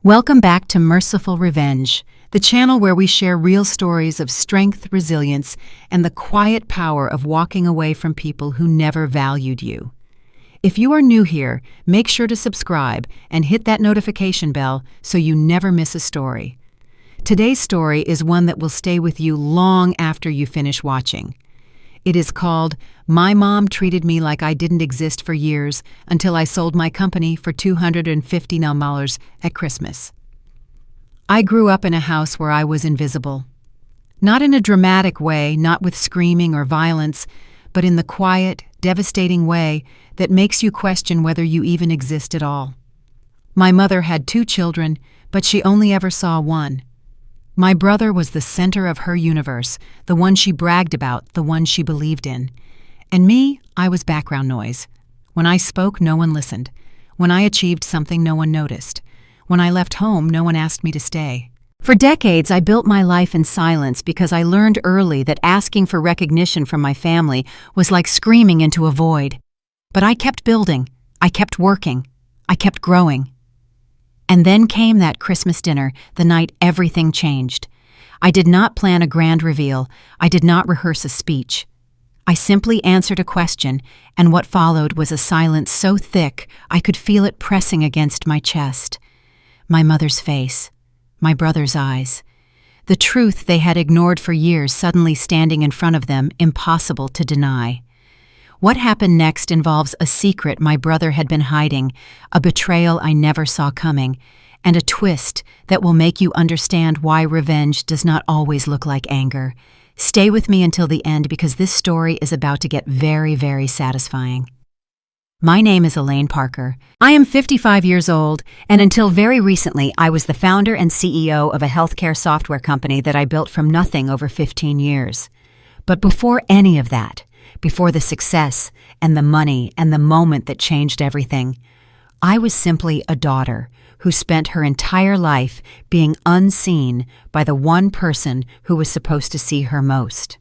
Welcome back to Merciful Revenge, the channel where we share real stories of strength, resilience, and the quiet power of walking away from people who never valued you. If you are new here, make sure to subscribe and hit that notification bell so you never miss a story. Today's story is one that will stay with you long after you finish watching. It is called My Mom Treated Me Like I Didn't Exist for Years Until I Sold My Company for $250 at Christmas. I grew up in a house where I was invisible. Not in a dramatic way, not with screaming or violence, but in the quiet, devastating way that makes you question whether you even exist at all. My mother had 2 children, but she only ever saw one. My brother was the center of her universe, the one she bragged about, the one she believed in. And me, I was background noise. When I spoke, no one listened. When I achieved something, no one noticed. When I left home, no one asked me to stay. For decades, I built my life in silence because I learned early that asking for recognition from my family was like screaming into a void. But I kept building. I kept working. I kept growing. And then came that Christmas dinner, the night everything changed. I did not plan a grand reveal. I did not rehearse a speech. I simply answered a question, and what followed was a silence so thick I could feel it pressing against my chest. My mother's face, my brother's eyes, the truth they had ignored for years suddenly standing in front of them, impossible to deny. What happened next involves a secret my brother had been hiding, a betrayal I never saw coming, and a twist that will make you understand why revenge does not always look like anger. Stay with me until the end because this story is about to get very, very satisfying. My name is Elaine Parker. I am 55 years old, and until very recently, I was the founder and CEO of a healthcare software company that I built from nothing over 15 years. But before any of that, before the success and the money and the moment that changed everything, I was simply a daughter who spent her entire life being unseen by the one person who was supposed to see her most.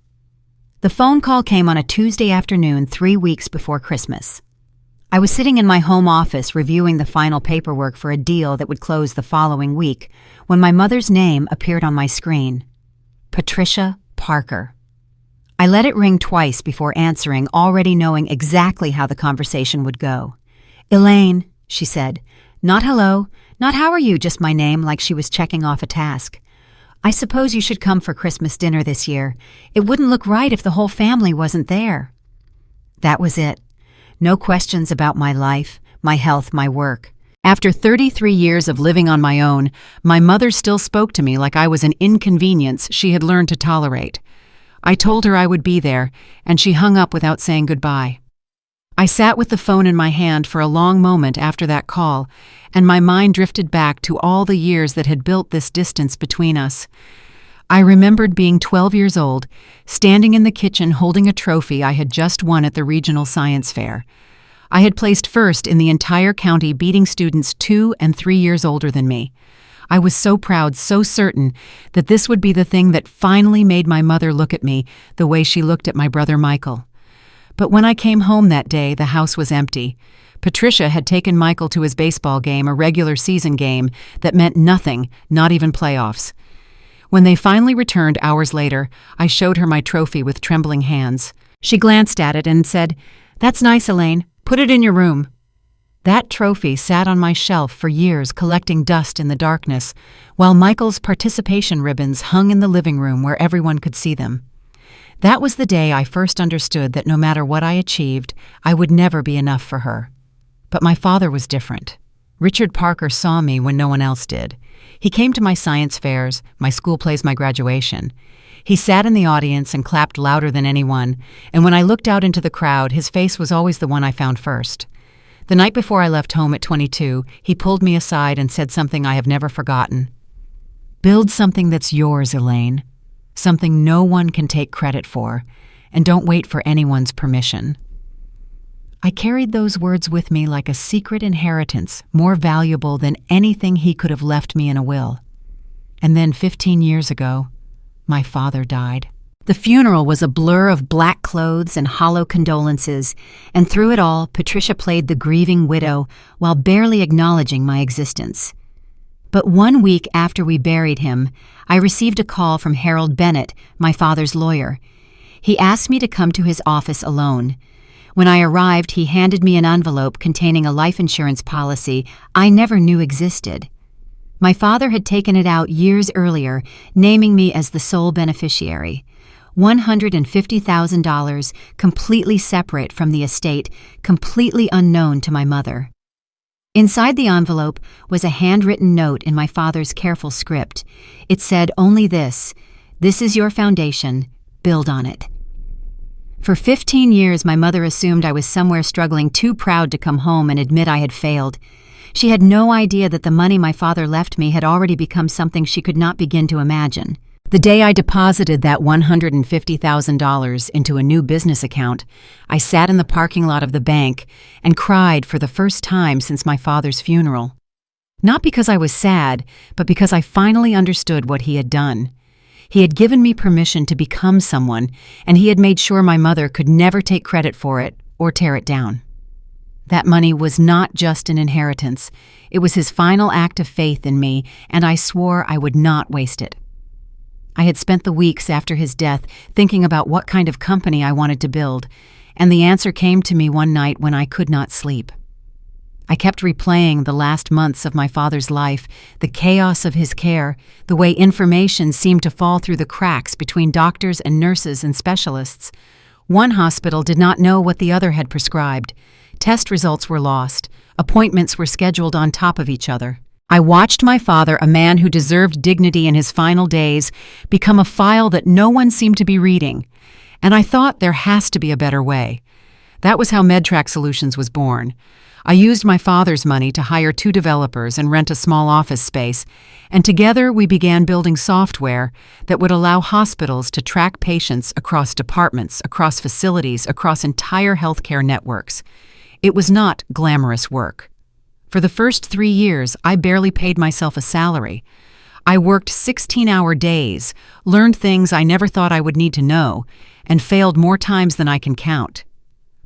The phone call came on a Tuesday afternoon 3 weeks before Christmas. I was sitting in my home office reviewing the final paperwork for a deal that would close the following week when my mother's name appeared on my screen. Patricia Parker. I let it ring twice before answering, already knowing exactly how the conversation would go. "Elaine," she said. "Not hello, not how are you, just my name, like she was checking off a task. I suppose you should come for Christmas dinner this year. It wouldn't look right if the whole family wasn't there." That was it. No questions about my life, my health, my work. After 33 years of living on my own, my mother still spoke to me like I was an inconvenience she had learned to tolerate. I told her I would be there, and she hung up without saying goodbye. I sat with the phone in my hand for a long moment after that call, and my mind drifted back to all the years that had built this distance between us. I remembered being 12 years old, standing in the kitchen holding a trophy I had just won at the regional science fair. I had placed first in the entire county, beating students 2 and 3 years older than me. I was so proud, so certain that this would be the thing that finally made my mother look at me the way she looked at my brother Michael. But when I came home that day, the house was empty. Patricia had taken Michael to his baseball game, a regular season game that meant nothing, not even playoffs. When they finally returned hours later, I showed her my trophy with trembling hands. She glanced at it and said, "That's nice, Elaine. Put it in your room." That trophy sat on my shelf for years, collecting dust in the darkness, while Michael's participation ribbons hung in the living room where everyone could see them. That was the day I first understood that no matter what I achieved, I would never be enough for her. But my father was different. Richard Parker saw me when no one else did. He came to my science fairs, my school plays, my graduation. He sat in the audience and clapped louder than anyone, and when I looked out into the crowd, his face was always the one I found first. The night before I left home at 22, he pulled me aside and said something I have never forgotten. "Build something that's yours, Elaine. Something no one can take credit for, and don't wait for anyone's permission." I carried those words with me like a secret inheritance, more valuable than anything he could have left me in a will. And then 15 years ago, my father died. The funeral was a blur of black clothes and hollow condolences, and through it all, Patricia played the grieving widow while barely acknowledging my existence. But 1 week after we buried him, I received a call from Harold Bennett, my father's lawyer. He asked me to come to his office alone. When I arrived, he handed me an envelope containing a life insurance policy I never knew existed. My father had taken it out years earlier, naming me as the sole beneficiary. $150,000, completely separate from the estate, completely unknown to my mother. Inside the envelope was a handwritten note in my father's careful script. It said only this: "This is your foundation. Build on it." For 15 years, my mother assumed I was somewhere struggling, too proud to come home and admit I had failed. She had no idea that the money my father left me had already become something she could not begin to imagine. The day I deposited that $150,000 into a new business account, I sat in the parking lot of the bank and cried for the first time since my father's funeral. Not because I was sad, but because I finally understood what he had done. He had given me permission to become someone, and he had made sure my mother could never take credit for it or tear it down. That money was not just an inheritance. It was his final act of faith in me, and I swore I would not waste it. I had spent the weeks after his death thinking about what kind of company I wanted to build, and the answer came to me one night when I could not sleep. I kept replaying the last months of my father's life, the chaos of his care, the way information seemed to fall through the cracks between doctors and nurses and specialists. One hospital did not know what the other had prescribed. Test results were lost. Appointments were scheduled on top of each other. I watched my father, a man who deserved dignity in his final days, become a file that no one seemed to be reading. And I thought there has to be a better way. That was how MedTrack Solutions was born. I used my father's money to hire 2 developers and rent a small office space, and together we began building software that would allow hospitals to track patients across departments, across facilities, across entire healthcare networks. It was not glamorous work. For the first 3 years, I barely paid myself a salary. I worked 16-hour days, learned things I never thought I would need to know, and failed more times than I can count.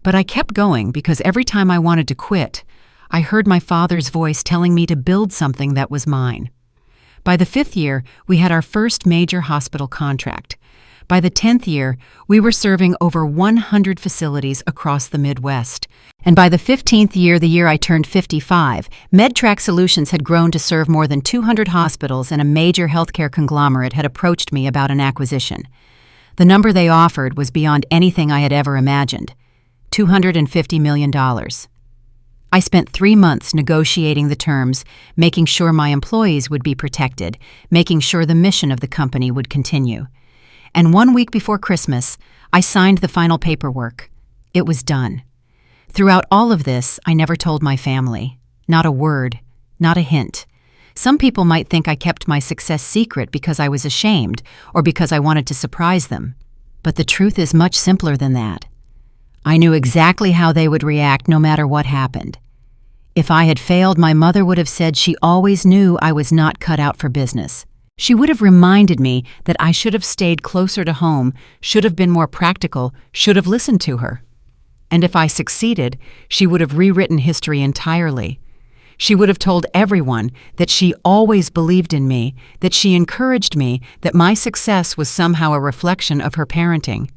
But I kept going because every time I wanted to quit, I heard my father's voice telling me to build something that was mine. By the 5th year, we had our first major hospital contract. By the 10th year, we were serving over 100 facilities across the Midwest. And by the 15th year, the year I turned 55, MedTrack Solutions had grown to serve more than 200 hospitals, and a major healthcare conglomerate had approached me about an acquisition. The number they offered was beyond anything I had ever imagined: $250 million. I spent 3 months negotiating the terms, making sure my employees would be protected, making sure the mission of the company would continue. And 1 week before Christmas, I signed the final paperwork. It was done. Throughout all of this, I never told my family. Not a word, not a hint. Some people might think I kept my success secret because I was ashamed or because I wanted to surprise them. But the truth is much simpler than that. I knew exactly how they would react no matter what happened. If I had failed, my mother would have said she always knew I was not cut out for business. She would have reminded me that I should have stayed closer to home, should have been more practical, should have listened to her. And if I succeeded, she would have rewritten history entirely. She would have told everyone that she always believed in me, that she encouraged me, that my success was somehow a reflection of her parenting.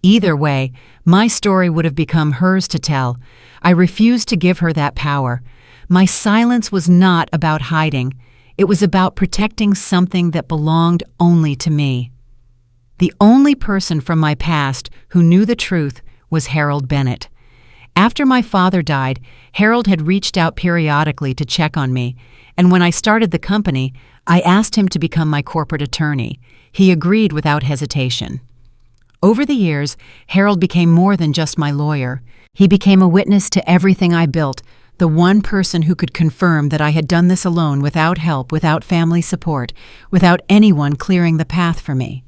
Either way, my story would have become hers to tell. I refused to give her that power. My silence was not about hiding. It was about protecting something that belonged only to me. The only person from my past who knew the truth was Harold Bennett. After my father died, Harold had reached out periodically to check on me, and when I started the company, I asked him to become my corporate attorney. He agreed without hesitation. Over the years, Harold became more than just my lawyer. He became a witness to everything I built, the one person who could confirm that I had done this alone, without help, without family support, without anyone clearing the path for me.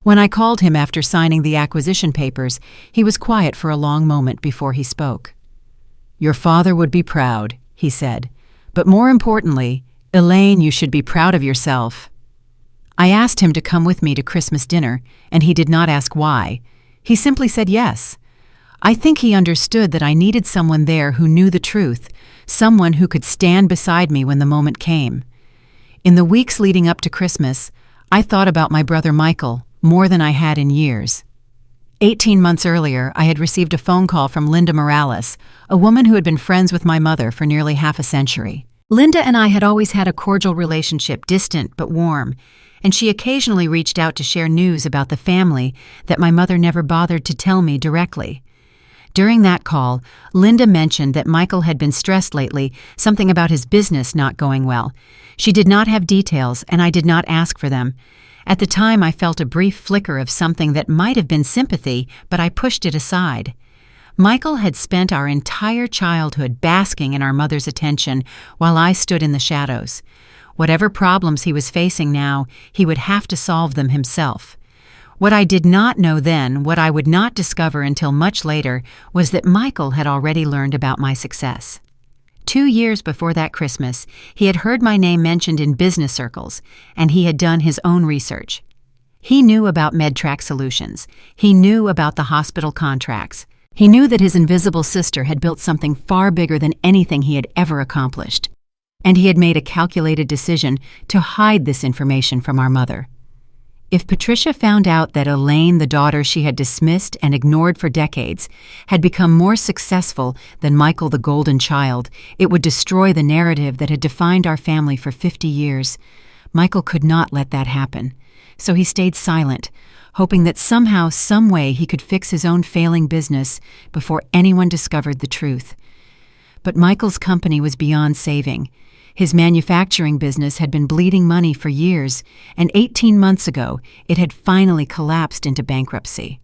When I called him after signing the acquisition papers, he was quiet for a long moment before he spoke. "Your father would be proud," he said. "But more importantly, Elaine, you should be proud of yourself." I asked him to come with me to Christmas dinner, and he did not ask why. He simply said yes. I think he understood that I needed someone there who knew the truth, someone who could stand beside me when the moment came. In the weeks leading up to Christmas, I thought about my brother Michael more than I had in years. 18 months earlier, I had received a phone call from Linda Morales, a woman who had been friends with my mother for nearly half a century. Linda and I had always had a cordial relationship, distant but warm, and she occasionally reached out to share news about the family that my mother never bothered to tell me directly. During that call, Linda mentioned that Michael had been stressed lately, something about his business not going well. She did not have details, and I did not ask for them. At the time, I felt a brief flicker of something that might have been sympathy, but I pushed it aside. Michael had spent our entire childhood basking in our mother's attention while I stood in the shadows. Whatever problems he was facing now, he would have to solve them himself. What I did not know then, what I would not discover until much later, was that Michael had already learned about my success. 2 years before that Christmas, he had heard my name mentioned in business circles, and he had done his own research. He knew about MedTrack Solutions. He knew about the hospital contracts. He knew that his invisible sister had built something far bigger than anything he had ever accomplished. And he had made a calculated decision to hide this information from our mother. If Patricia found out that Elaine, the daughter she had dismissed and ignored for decades, had become more successful than Michael, the golden child, it would destroy the narrative that had defined our family for 50 years. Michael could not let that happen, so he stayed silent, hoping that somehow, some way he could fix his own failing business before anyone discovered the truth. But Michael's company was beyond saving. His manufacturing business had been bleeding money for years, and 18 months ago, it had finally collapsed into bankruptcy.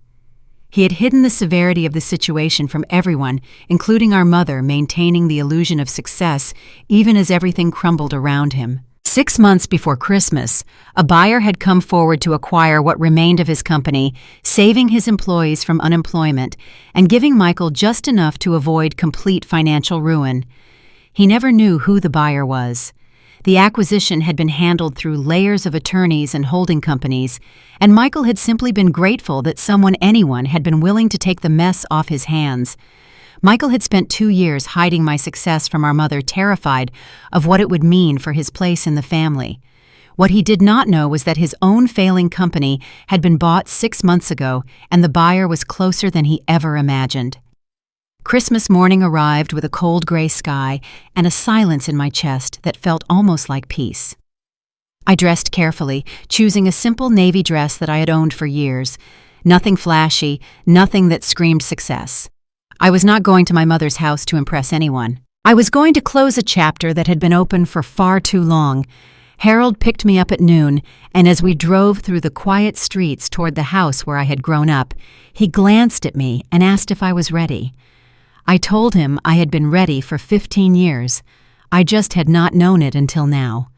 He had hidden the severity of the situation from everyone, including our mother, maintaining the illusion of success even as everything crumbled around him. 6 months before Christmas, a buyer had come forward to acquire what remained of his company, saving his employees from unemployment and giving Michael just enough to avoid complete financial ruin. He never knew who the buyer was. The acquisition had been handled through layers of attorneys and holding companies, and Michael had simply been grateful that anyone had been willing to take the mess off his hands. Michael had spent 2 years hiding my success from our mother, terrified of what it would mean for his place in the family. What he did not know was that his own failing company had been bought 6 months ago, and the buyer was closer than he ever imagined. Christmas morning arrived with a cold gray sky and a silence in my chest that felt almost like peace. I dressed carefully, choosing a simple navy dress that I had owned for years. Nothing flashy, nothing that screamed success. I was not going to my mother's house to impress anyone. I was going to close a chapter that had been open for far too long. Harold picked me up at noon, and as we drove through the quiet streets toward the house where I had grown up, he glanced at me and asked if I was ready. I told him I had been ready for 15 years. I just had not known it until now.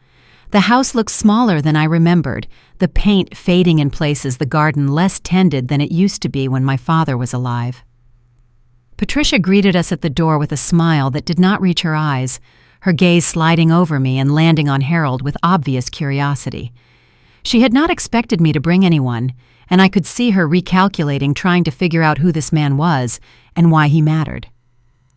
The house looked smaller than I remembered, the paint fading in places, the garden less tended than it used to be when my father was alive. Patricia greeted us at the door with a smile that did not reach her eyes, her gaze sliding over me and landing on Harold with obvious curiosity. She had not expected me to bring anyone, and I could see her recalculating, trying to figure out who this man was and why he mattered.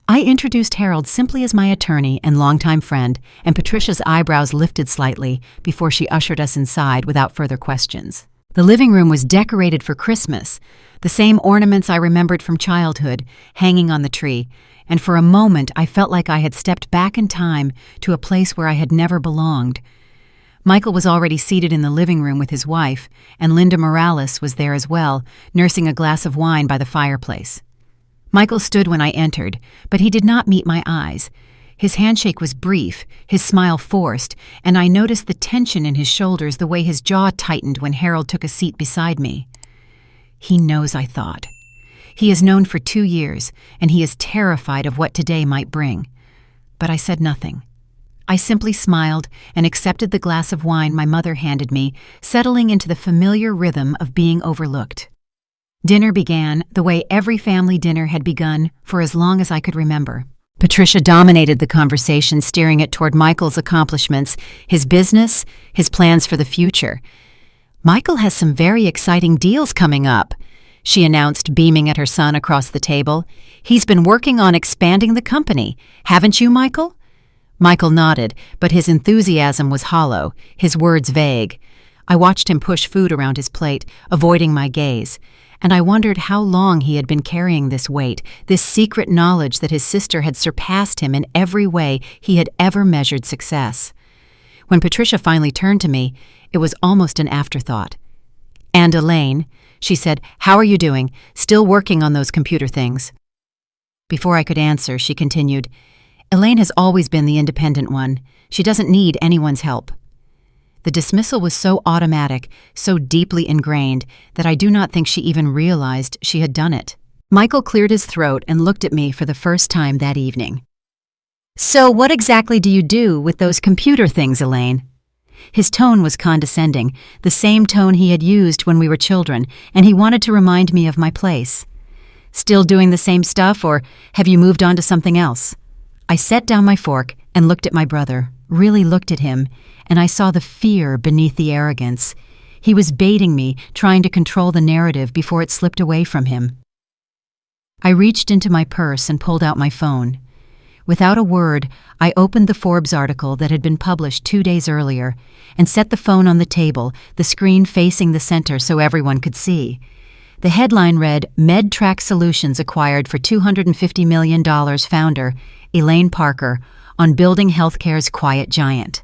I introduced Harold simply as my attorney and longtime friend, and Patricia's eyebrows lifted slightly before she ushered us inside without further questions. The living room was decorated for Christmas, the same ornaments I remembered from childhood, hanging on the tree, and for a moment I felt like I had stepped back in time to a place where I had never belonged. Michael was already seated in the living room with his wife, and Linda Morales was there as well, nursing a glass of wine by the fireplace. Michael stood when I entered, but he did not meet my eyes. His handshake was brief, his smile forced, and I noticed the tension in his shoulders, the way his jaw tightened when Harold took a seat beside me. He knows, I thought. He has known for 2 years, and he is terrified of what today might bring. But I said nothing. I simply smiled and accepted the glass of wine my mother handed me, settling into the familiar rhythm of being overlooked. Dinner began the way every family dinner had begun for as long as I could remember. Patricia dominated the conversation, steering it toward Michael's accomplishments, his business, his plans for the future. "Michael has some very exciting deals coming up," she announced, beaming at her son across the table. "He's been working on expanding the company. Haven't you, Michael?" Michael nodded, but his enthusiasm was hollow, his words vague. I watched him push food around his plate, avoiding my gaze, and I wondered how long he had been carrying this weight, this secret knowledge that his sister had surpassed him in every way he had ever measured success. When Patricia finally turned to me, it was almost an afterthought. "And Elaine," she said, "how are you doing? Still working on those computer things?" Before I could answer, she continued, "Elaine has always been the independent one. She doesn't need anyone's help." The dismissal was so automatic, so deeply ingrained, that I do not think she even realized she had done it. Michael cleared his throat and looked at me for the first time that evening. "So what exactly do you do with those computer things, Elaine?" His tone was condescending, the same tone he had used when we were children, and he wanted to remind me of my place. "Still doing the same stuff, or have you moved on to something else?" I set down my fork and looked at my brother, really looked at him, and I saw the fear beneath the arrogance. He was baiting me, trying to control the narrative before it slipped away from him. I reached into my purse and pulled out my phone. Without a word, I opened the Forbes article that had been published 2 days earlier and set the phone on the table, the screen facing the center so everyone could see. The headline read, "MedTrack Solutions acquired for $250 million founder, Elaine Parker, on building healthcare's quiet giant."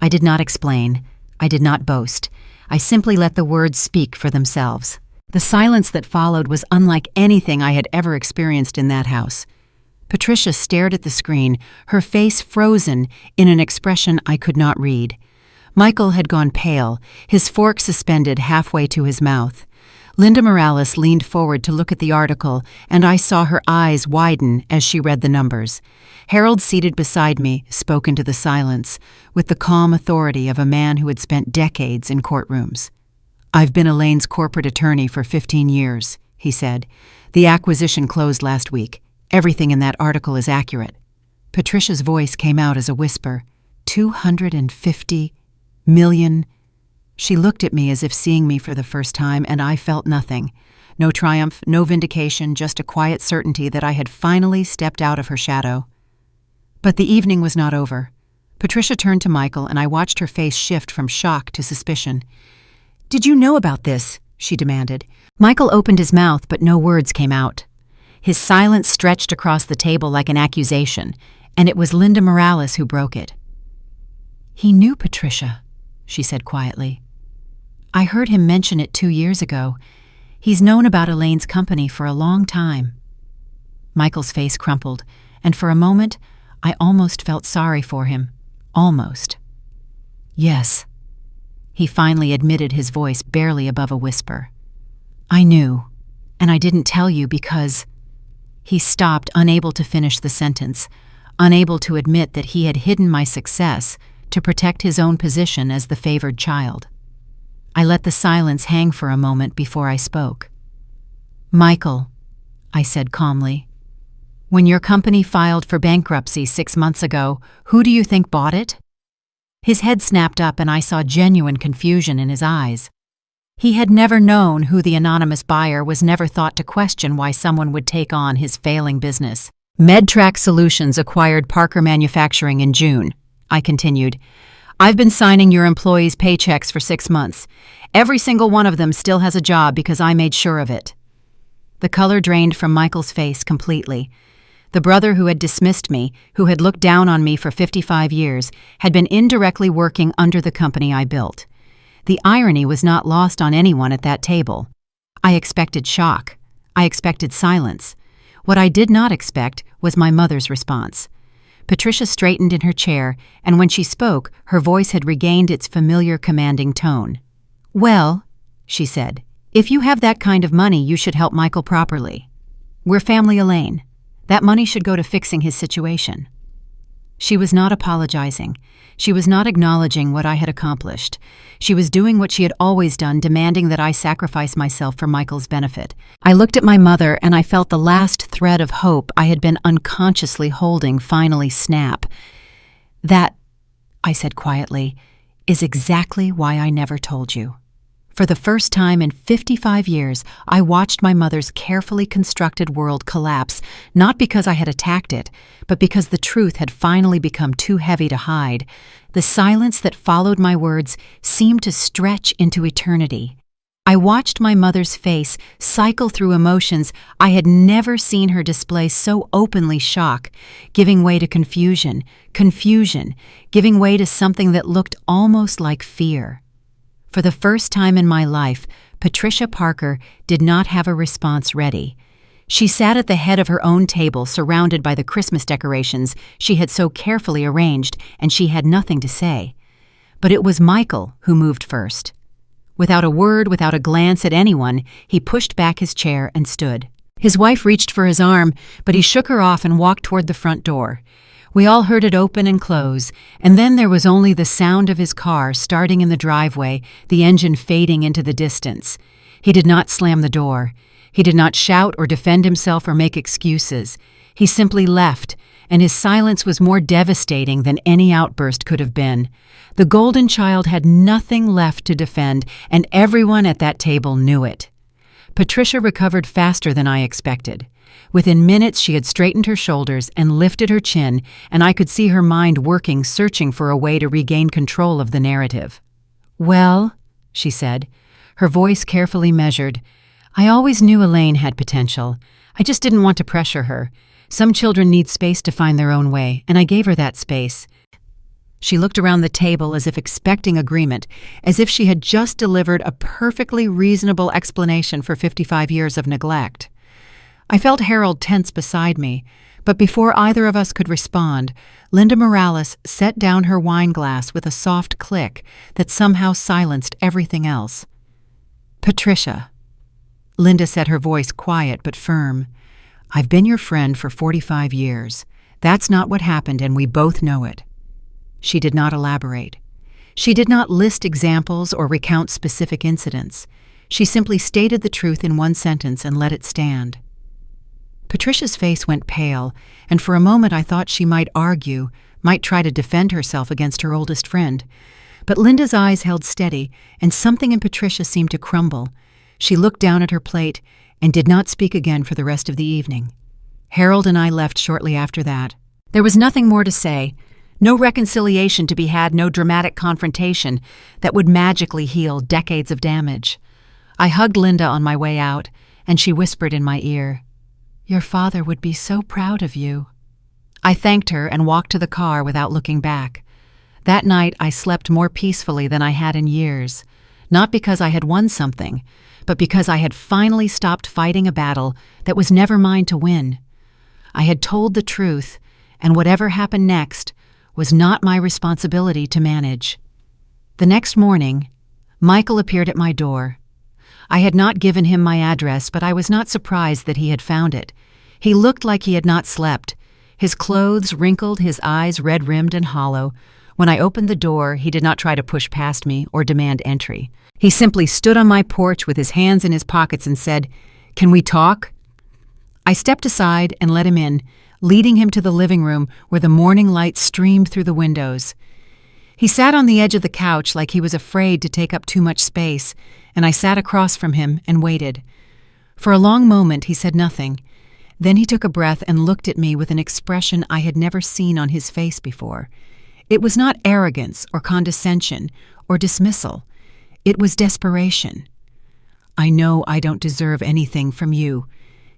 I did not explain. I did not boast. I simply let the words speak for themselves. The silence that followed was unlike anything I had ever experienced in that house. Patricia stared at the screen, her face frozen in an expression I could not read. Michael had gone pale, his fork suspended halfway to his mouth. Linda Morales leaned forward to look at the article, and I saw her eyes widen as she read the numbers. Harold, seated beside me, spoke into the silence, with the calm authority of a man who had spent decades in courtrooms. "I've been Elaine's corporate attorney for 15 years, he said. "The acquisition closed last week. Everything in that article is accurate." Patricia's voice came out as a whisper. 250 million. She looked at me as if seeing me for the first time, and I felt nothing. No triumph, no vindication, just a quiet certainty that I had finally stepped out of her shadow. But the evening was not over. Patricia turned to Michael, and I watched her face shift from shock to suspicion. "Did you know about this?" she demanded. Michael opened his mouth, but no words came out. His silence stretched across the table like an accusation, and it was Linda Morales who broke it. "He knew Patricia," she said quietly. "I heard him mention it 2 years ago. He's known about Elaine's company for a long time." Michael's face crumpled, and for a moment, I almost felt sorry for him. Almost. "Yes," he finally admitted, his voice barely above a whisper. "I knew, and I didn't tell you because—" He stopped, unable to finish the sentence, unable to admit that he had hidden my success to protect his own position as the favored child. I let the silence hang for a moment before I spoke. "Michael," I said calmly, "when your company filed for bankruptcy 6 months ago, who do you think bought it?" His head snapped up, and I saw genuine confusion in his eyes. He had never known who the anonymous buyer was, never thought to question why someone would take on his failing business. "MedTrack Solutions acquired Parker Manufacturing in June," I continued. "I've been signing your employees' paychecks for 6 months. Every single one of them still has a job because I made sure of it." The color drained from Michael's face completely. The brother who had dismissed me, who had looked down on me for 55 years, had been indirectly working under the company I built. The irony was not lost on anyone at that table. I expected shock. I expected silence. What I did not expect was my mother's response. Patricia straightened in her chair, and when she spoke, her voice had regained its familiar commanding tone. "Well," she said, "if you have that kind of money, you should help Michael properly. We're family Elaine. That money should go to fixing his situation." She was not apologizing. She was not acknowledging what I had accomplished. She was doing what she had always done, demanding that I sacrifice myself for Michael's benefit. I looked at my mother, and I felt the last thread of hope I had been unconsciously holding finally snap. "That," I said quietly, "is exactly why I never told you. For the first time in 55 years, I watched my mother's carefully constructed world collapse, not because I had attacked it, but because the truth had finally become too heavy to hide. The silence that followed my words seemed to stretch into eternity. I watched my mother's face cycle through emotions I had never seen her display so openly: shock, giving way to confusion, giving way to something that looked almost like fear. For the first time in my life, Patricia Parker did not have a response ready. She sat at the head of her own table, surrounded by the Christmas decorations she had so carefully arranged, and she had nothing to say. But it was Michael who moved first. Without a word, without a glance at anyone, he pushed back his chair and stood. His wife reached for his arm, but he shook her off and walked toward the front door. We all heard it open and close, and then there was only the sound of his car starting in the driveway, the engine fading into the distance. He did not slam the door. He did not shout or defend himself or make excuses. He simply left, and his silence was more devastating than any outburst could have been. The golden child had nothing left to defend, and everyone at that table knew it. Patricia recovered faster than I expected. Within minutes, she had straightened her shoulders and lifted her chin, and I could see her mind working, searching for a way to regain control of the narrative. "Well," she said, her voice carefully measured, "I always knew Elaine had potential. I just didn't want to pressure her. Some children need space to find their own way, and I gave her that space." She looked around the table as if expecting agreement, as if she had just delivered a perfectly reasonable explanation for 55 years of neglect. I felt Harold tense beside me, but before either of us could respond, Linda Morales set down her wine glass with a soft click that somehow silenced everything else. "Patricia," Linda said, her voice quiet but firm, "I've been your friend for 45 years. That's not what happened, and we both know it." She did not elaborate. She did not list examples or recount specific incidents. She simply stated the truth in one sentence and let it stand. Patricia's face went pale, and for a moment I thought she might argue, might try to defend herself against her oldest friend. But Linda's eyes held steady, and something in Patricia seemed to crumble. She looked down at her plate and did not speak again for the rest of the evening. Harold and I left shortly after that. There was nothing more to say, no reconciliation to be had, no dramatic confrontation that would magically heal decades of damage. I hugged Linda on my way out, and she whispered in my ear, "Your father would be so proud of you." I thanked her and walked to the car without looking back. That night I slept more peacefully than I had in years, not because I had won something, but because I had finally stopped fighting a battle that was never mine to win. I had told the truth, and whatever happened next was not my responsibility to manage. The next morning, Michael appeared at my door. I had not given him my address, but I was not surprised that he had found it. He looked like he had not slept. His clothes wrinkled, his eyes red-rimmed and hollow. When I opened the door, he did not try to push past me or demand entry. He simply stood on my porch with his hands in his pockets and said, "Can we talk?" I stepped aside and let him in, leading him to the living room where the morning light streamed through the windows. He sat on the edge of the couch like he was afraid to take up too much space, and I sat across from him and waited. For a long moment he said nothing. Then he took a breath and looked at me with an expression I had never seen on his face before. It was not arrogance or condescension or dismissal. It was desperation. "I know I don't deserve anything from you,"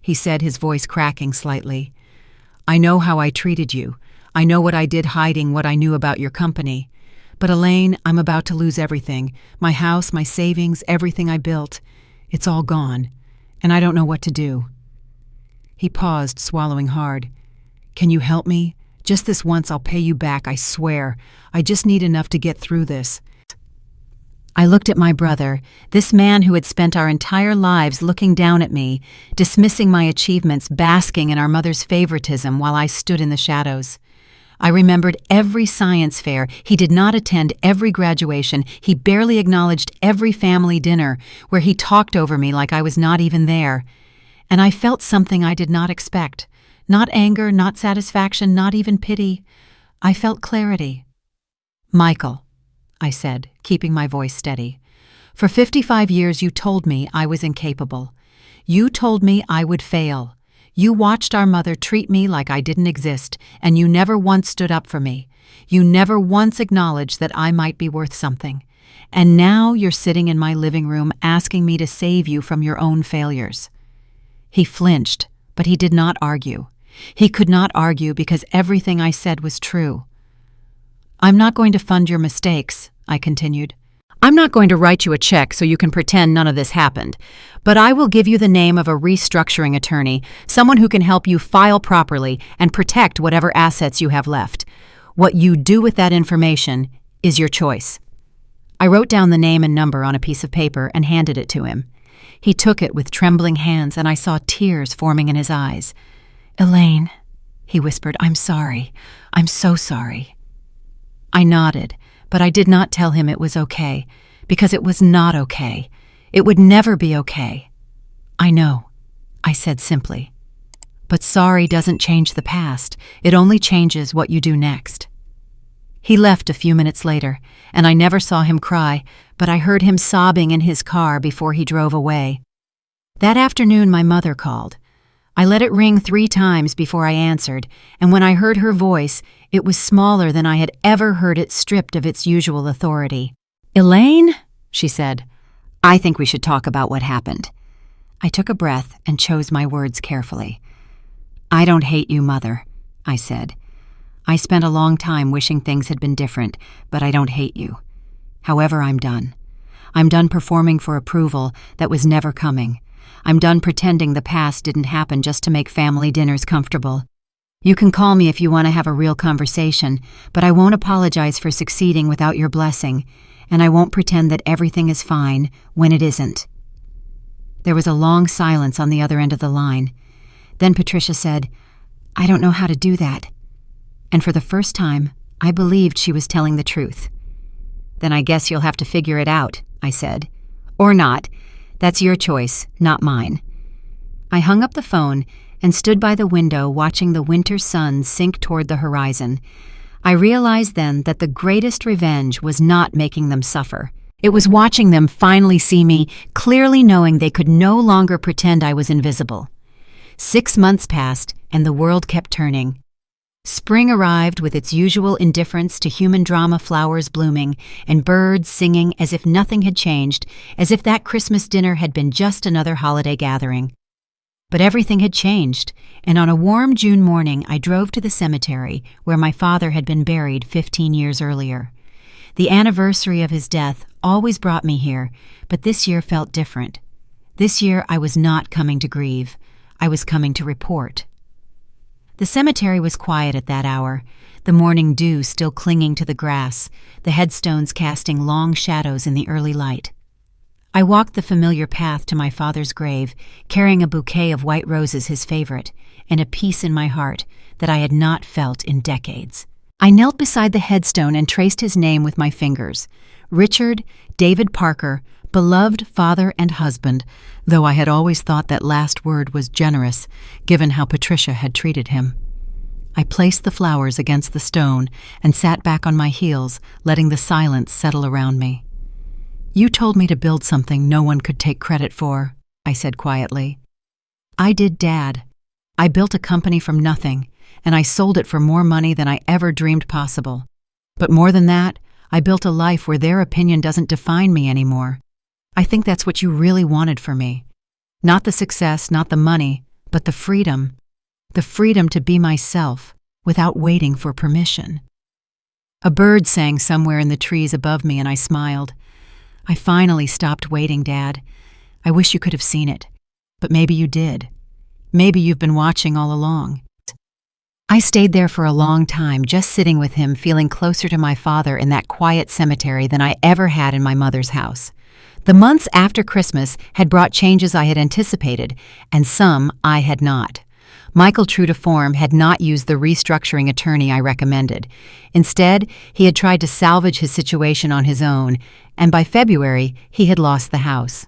he said, his voice cracking slightly. "I know how I treated you. I know what I did hiding what I knew about your company. But Elaine, I'm about to lose everything. My house, my savings, everything I built. It's all gone, and I don't know what to do." He paused, swallowing hard. "Can you help me? Just this once, I'll pay you back, I swear. I just need enough to get through this." I looked at my brother, this man who had spent our entire lives looking down at me, dismissing my achievements, basking in our mother's favoritism while I stood in the shadows. I remembered every science fair. He did not attend every graduation. He barely acknowledged every family dinner, where he talked over me like I was not even there. And I felt something I did not expect. Not anger, not satisfaction, not even pity. I felt clarity. "Michael," I said, keeping my voice steady, For 55 years you told me I was incapable. You told me I would fail. You watched our mother treat me like I didn't exist, and you never once stood up for me. You never once acknowledged that I might be worth something. And now you're sitting in my living room asking me to save you from your own failures." He flinched, but he did not argue. He could not argue because everything I said was true. "I'm not going to fund your mistakes," I continued. "I'm not going to write you a check so you can pretend none of this happened. But I will give you the name of a restructuring attorney, someone who can help you file properly and protect whatever assets you have left. What you do with that information is your choice." I wrote down the name and number on a piece of paper and handed it to him. He took it with trembling hands, and I saw tears forming in his eyes. "Elaine," he whispered, "I'm sorry. I'm so sorry." I nodded, but I did not tell him it was okay, because it was not okay. It would never be okay. "I know," I said simply. "But sorry doesn't change the past. It only changes what you do next." He left a few minutes later, and I never saw him cry, but I heard him sobbing in his car before he drove away. That afternoon my mother called. I let it ring 3 times before I answered, and when I heard her voice, it was smaller than I had ever heard it, stripped of its usual authority. "Elaine," she said, "I think we should talk about what happened." I took a breath and chose my words carefully. "I don't hate you, Mother," I said. "I spent a long time wishing things had been different, but I don't hate you. However, I'm done. I'm done performing for approval that was never coming. I'm done pretending the past didn't happen just to make family dinners comfortable. You can call me if you want to have a real conversation, but I won't apologize for succeeding without your blessing, and I won't pretend that everything is fine when it isn't." There was a long silence on the other end of the line. Then Patricia said, "I don't know how to do that." And for the first time, I believed she was telling the truth. "Then I guess you'll have to figure it out," I said. "Or not. That's your choice, not mine." I hung up the phone and stood by the window watching the winter sun sink toward the horizon. I realized then that the greatest revenge was not making them suffer. It was watching them finally see me, clearly knowing they could no longer pretend I was invisible. 6 months passed, and the world kept turning. Spring arrived with its usual indifference to human drama, flowers blooming, and birds singing as if nothing had changed, as if that Christmas dinner had been just another holiday gathering. But everything had changed, and on a warm June morning I drove to the cemetery where my father had been buried 15 years earlier. The anniversary of his death always brought me here, but this year felt different. This year I was not coming to grieve. I was coming to report. The cemetery was quiet at that hour, the morning dew still clinging to the grass, the headstones casting long shadows in the early light. I walked the familiar path to my father's grave, carrying a bouquet of white roses, his favorite, and a peace in my heart that I had not felt in decades. I knelt beside the headstone and traced his name with my fingers. Richard David Parker, beloved father and husband, though I had always thought that last word was generous, given how Patricia had treated him. I placed the flowers against the stone and sat back on my heels, letting the silence settle around me. "You told me to build something no one could take credit for," I said quietly. "I did, Dad. I built a company from nothing, and I sold it for more money than I ever dreamed possible. But more than that, I built a life where their opinion doesn't define me anymore. I think that's what you really wanted for me. Not the success, not the money, but the freedom. The freedom to be myself without waiting for permission." A bird sang somewhere in the trees above me, and I smiled. "I finally stopped waiting, Dad. I wish you could have seen it. But maybe you did. Maybe you've been watching all along." I stayed there for a long time, just sitting with him, feeling closer to my father in that quiet cemetery than I ever had in my mother's house. The months after Christmas had brought changes I had anticipated, and some I had not. Michael, true to form, had not used the restructuring attorney I recommended. Instead, he had tried to salvage his situation on his own, and by February, he had lost the house.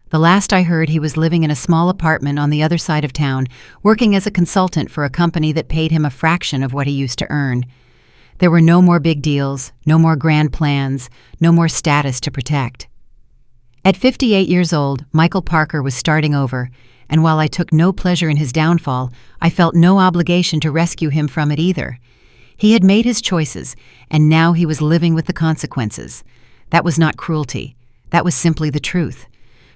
The last I heard, he was living in a small apartment on the other side of town, working as a consultant for a company that paid him a fraction of what he used to earn. There were no more big deals, no more grand plans, no more status to protect. At 58 years old, Michael Parker was starting over, and while I took no pleasure in his downfall, I felt no obligation to rescue him from it either. He had made his choices, and now he was living with the consequences. That was not cruelty. That was simply the truth.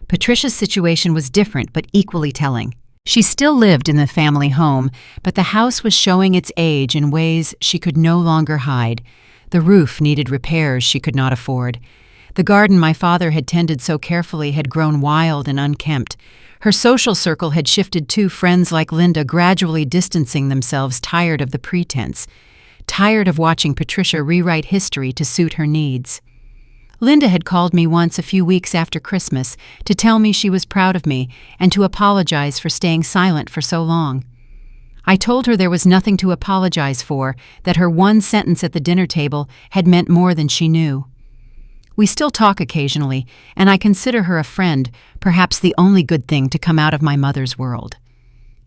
Patricia's situation was different but equally telling. She still lived in the family home, but the house was showing its age in ways she could no longer hide. The roof needed repairs she could not afford. The garden my father had tended so carefully had grown wild and unkempt. Her social circle had shifted too, friends like Linda gradually distancing themselves, tired of the pretense, tired of watching Patricia rewrite history to suit her needs. Linda had called me once a few weeks after Christmas to tell me she was proud of me and to apologize for staying silent for so long. I told her there was nothing to apologize for, that her one sentence at the dinner table had meant more than she knew. We still talk occasionally, and I consider her a friend, perhaps the only good thing to come out of my mother's world.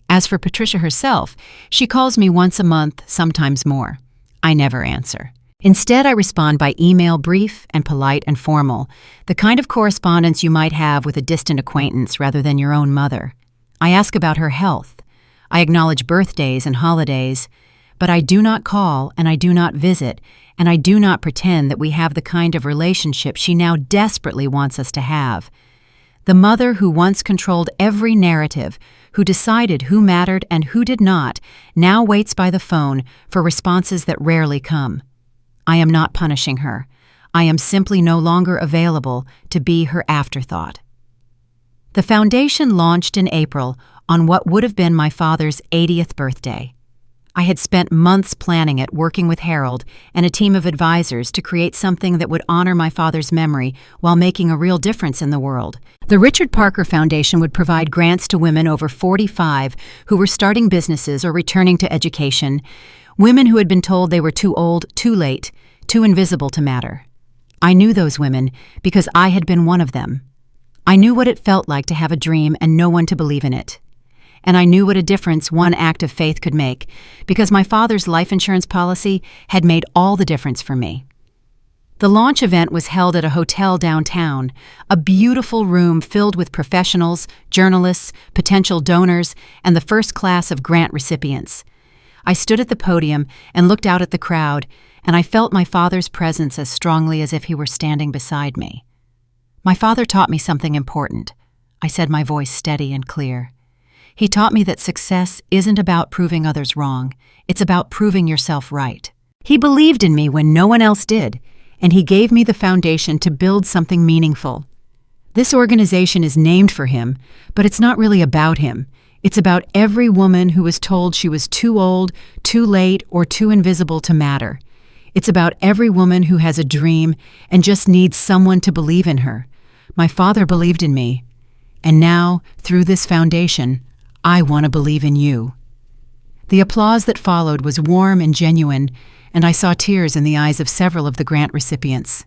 As for Patricia herself, she calls me once a month, sometimes more. I never answer. Instead, I respond by email, brief and polite and formal, the kind of correspondence you might have with a distant acquaintance rather than your own mother. I ask about her health. I acknowledge birthdays and holidays, but I do not call and I do not visit, and I do not pretend that we have the kind of relationship she now desperately wants us to have. The mother who once controlled every narrative, who decided who mattered and who did not, now waits by the phone for responses that rarely come. I am not punishing her. I am simply no longer available to be her afterthought. The foundation launched in April on what would have been my father's 80th birthday. I had spent months planning it, working with Harold and a team of advisors to create something that would honor my father's memory while making a real difference in the world. The Richard Parker Foundation would provide grants to women over 45 who were starting businesses or returning to education, women who had been told they were too old, too late, too invisible to matter. I knew those women because I had been one of them. I knew what it felt like to have a dream and no one to believe in it. And I knew what a difference one act of faith could make, because my father's life insurance policy had made all the difference for me. The launch event was held at a hotel downtown, a beautiful room filled with professionals, journalists, potential donors, and the first class of grant recipients. I stood at the podium and looked out at the crowd, and I felt my father's presence as strongly as if he were standing beside me. My father taught me something important. I said, my voice steady and clear. He taught me that success isn't about proving others wrong, it's about proving yourself right. He believed in me when no one else did, and he gave me the foundation to build something meaningful. This organization is named for him, but it's not really about him. It's about every woman who was told she was too old, too late, or too invisible to matter. It's about every woman who has a dream and just needs someone to believe in her. My father believed in me, and now, through this foundation, I want to believe in you. The applause that followed was warm and genuine, and I saw tears in the eyes of several of the grant recipients.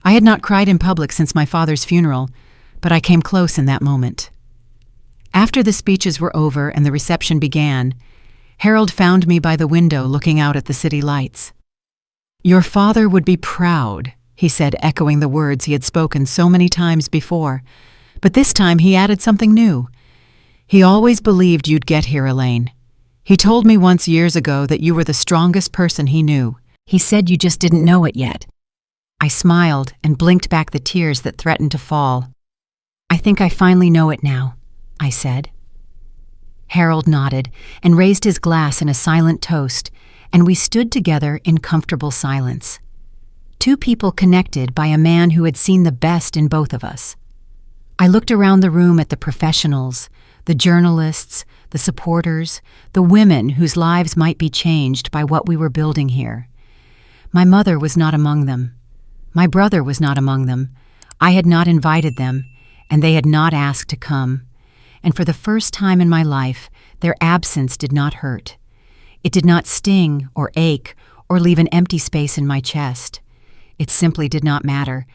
I had not cried in public since my father's funeral, but I came close in that moment. After the speeches were over and the reception began, Harold found me by the window looking out at the city lights. "Your father would be proud," he said, echoing the words he had spoken so many times before, but this time he added something new. "He always believed you'd get here, Elaine. He told me once years ago that you were the strongest person he knew. He said you just didn't know it yet." I smiled and blinked back the tears that threatened to fall. "I think I finally know it now," I said. Harold nodded and raised his glass in a silent toast, and we stood together in comfortable silence. Two people connected by a man who had seen the best in both of us. I looked around the room at the professionals, the journalists, the supporters, the women whose lives might be changed by what we were building here. My mother was not among them. My brother was not among them. I had not invited them, and they had not asked to come. And for the first time in my life, their absence did not hurt. It did not sting or ache or leave an empty space in my chest. It simply did not matter.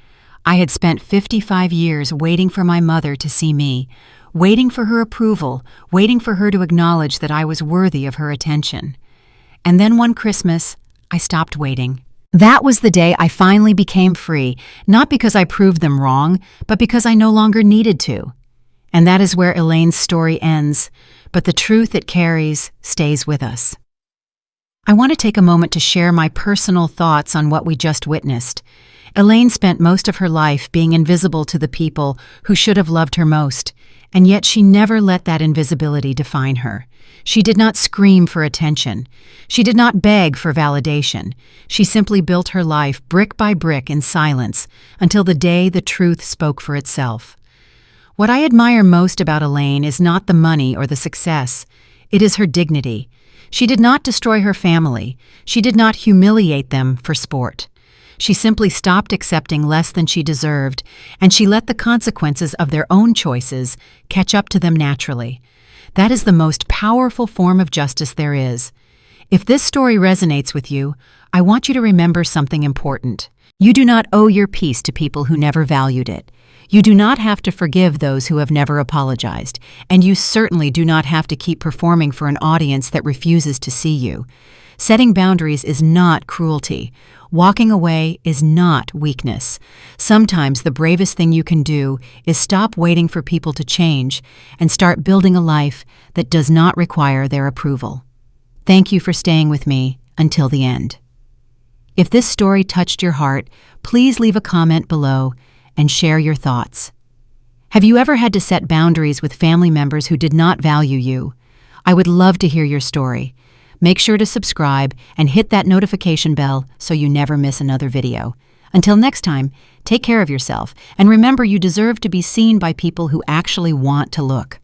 I had spent 55 years waiting for my mother to see me, waiting for her approval, waiting for her to acknowledge that I was worthy of her attention. And then one Christmas, I stopped waiting. That was the day I finally became free, not because I proved them wrong, but because I no longer needed to. And that is where Elaine's story ends, but the truth it carries stays with us. I want to take a moment to share my personal thoughts on what we just witnessed. Elaine spent most of her life being invisible to the people who should have loved her most, and yet she never let that invisibility define her. She did not scream for attention. She did not beg for validation. She simply built her life brick by brick in silence until the day the truth spoke for itself. What I admire most about Elaine is not the money or the success. It is her dignity. She did not destroy her family. She did not humiliate them for sport. She simply stopped accepting less than she deserved, and she let the consequences of their own choices catch up to them naturally. That is the most powerful form of justice there is. If this story resonates with you, I want you to remember something important. You do not owe your peace to people who never valued it. You do not have to forgive those who have never apologized, and you certainly do not have to keep performing for an audience that refuses to see you. Setting boundaries is not cruelty. Walking away is not weakness. Sometimes the bravest thing you can do is stop waiting for people to change and start building a life that does not require their approval. Thank you for staying with me until the end. If this story touched your heart, please leave a comment below and share your thoughts. Have you ever had to set boundaries with family members who did not value you? I would love to hear your story. Make sure to subscribe and hit that notification bell so you never miss another video. Until next time, take care of yourself and remember you deserve to be seen by people who actually want to look.